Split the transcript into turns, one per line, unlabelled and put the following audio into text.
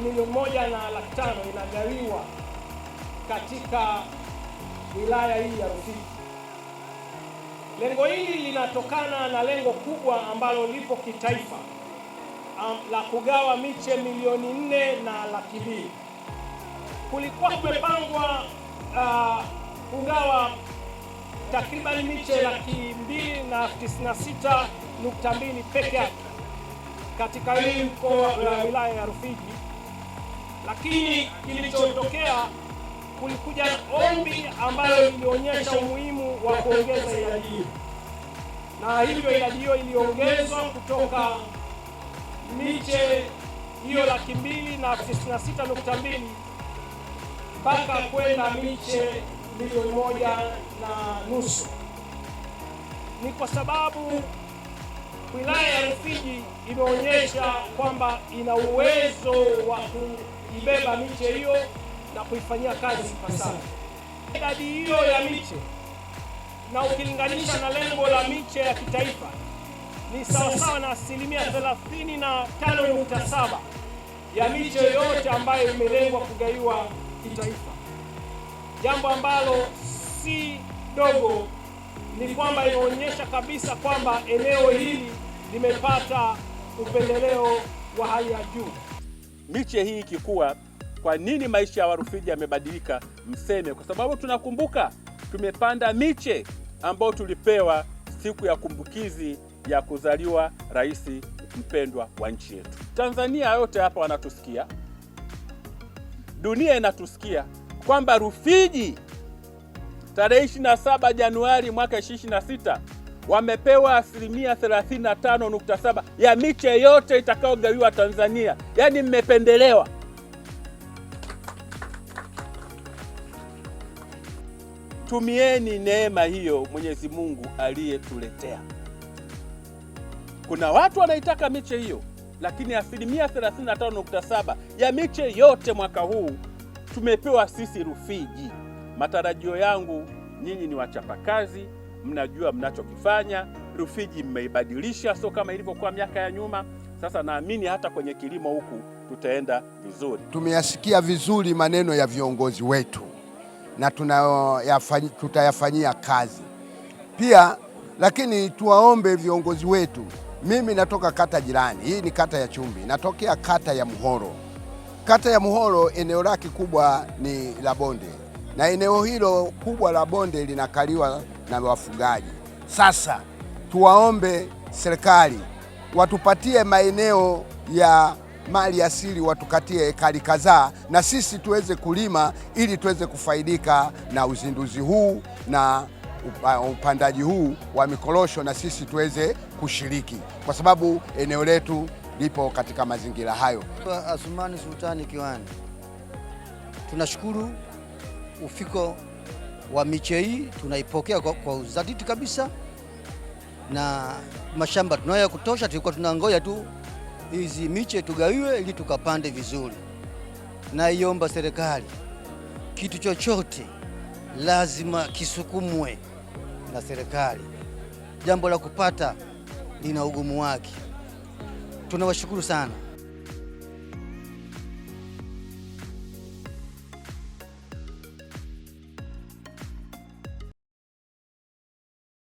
milioni 1.5 inagawiwa katika wilaya hii ya Rufiji. Lengo hili linatokana na lengo kubwa ambalo lipo kitaifa la kugawa miche milioni 4.2. Kulikuwa kumepangwa kugawa takriban miche 296,200 peke yake katika hii mkoa wa wilaya ya Rufiji, lakini kilichotokea, kulikuja ombi ambalo lilionyesha umuhimu wa kuongeza idadi hiyo, na hivyo idadi hiyo iliongezwa kutoka miche hiyo 296,200 mpaka kwenda miche milioni 1.5. Ni kwa sababu wilaya ya Rufiji imeonyesha kwamba ina uwezo wa kuibeba miche hiyo na kuifanyia kazi ipasavyo. Idadi hiyo ya miche, na ukilinganisha na lengo la miche ya kitaifa, ni sawasawa na 35.7% ya miche yote ambayo imelengwa kugaiwa kitaifa. Jambo ambalo si dogo, ni kwamba inaonyesha kabisa kwamba eneo hili limepata upendeleo wa hali ya juu.
Miche hii ikikua, kwa nini maisha ya Warufiji yamebadilika? Mseme, kwa sababu tunakumbuka tumepanda miche ambayo tulipewa siku ya kumbukizi ya kuzaliwa rais mpendwa wa nchi yetu. Tanzania yote hapa wanatusikia, dunia inatusikia kwamba Rufiji tarehe 27 Januari mwaka 2026 wamepewa 35.7% ya miche yote itakayogawiwa Tanzania. Yaani mmependelewa. Tumieni neema hiyo Mwenyezi Mungu aliyetuletea. Kuna watu wanaitaka miche hiyo, lakini 35.7% ya miche yote mwaka huu tumepewa sisi Rufiji. Matarajio yangu, nyinyi ni wachapakazi, mnajua mnachokifanya. Rufiji mmeibadilisha, sio kama ilivyokuwa miaka ya nyuma. Sasa naamini hata kwenye kilimo huku tutaenda vizuri.
Tumeyasikia vizuri maneno ya viongozi wetu na tutayafanyia kazi pia, lakini tuwaombe viongozi wetu. Mimi natoka kata jirani, hii ni kata ya Chumbi, natokea kata ya Muhoro. Kata ya Muhoro eneo lake kubwa ni la bonde, na eneo hilo kubwa la bonde linakaliwa na wafugaji. Sasa tuwaombe serikali watupatie maeneo ya mali asili, watukatie ekari kadhaa na sisi tuweze kulima, ili tuweze kufaidika na uzinduzi huu na upandaji huu wa mikorosho, na sisi tuweze kushiriki kwa sababu eneo letu lipo katika mazingira hayo.
Asumani Sultani Kiwani, tunashukuru ufiko wa miche hii, tunaipokea kwa uzatiti kabisa, na mashamba tunayo ya kutosha. Tulikuwa tunangoja tu hizi miche tugawiwe ili tukapande vizuri. Na iomba serikali, kitu chochote lazima kisukumwe na serikali. Jambo la kupata lina ugumu wake. Tunawashukuru sana.